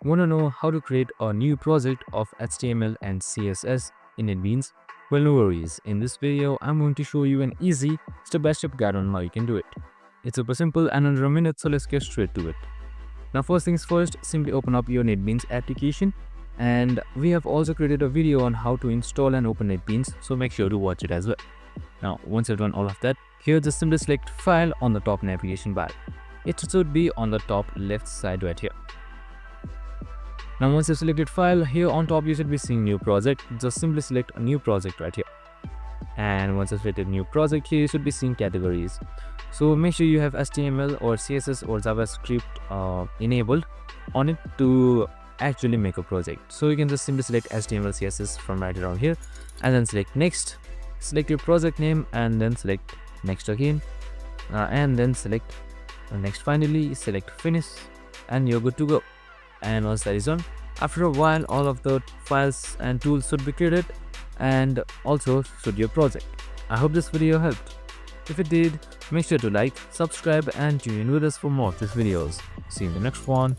Want to know how to create a new project of HTML and CSS in NetBeans? Well, no worries. In this video, I'm going to show you an easy step-by-step guide on how you can do it. It's super simple and under a minute, so let's get straight to it. Now, first things first, simply open up your NetBeans application. And we have also created a video on how to install and open NetBeans, so make sure to watch it as well. Now, once you've done all of that, here just simply select File on the top navigation bar. It should be on the top left side right here. Now once you've selected File, here on top you should be seeing New Project. Just simply select a new project right here. And once you've selected New Project, here you should be seeing Categories. So make sure you have HTML or CSS or JavaScript enabled on it to actually make a project. So you can just simply select HTML, CSS from right around here and then select Next. Select your project name and then select Next again, and then select Next. Finally select Finish and you're good to go. And once that is done, after a while all of the files and tools should be created and also should your project. I hope this video helped. If it did, make sure to like, subscribe and tune in with us for more of these videos. See you in the next one.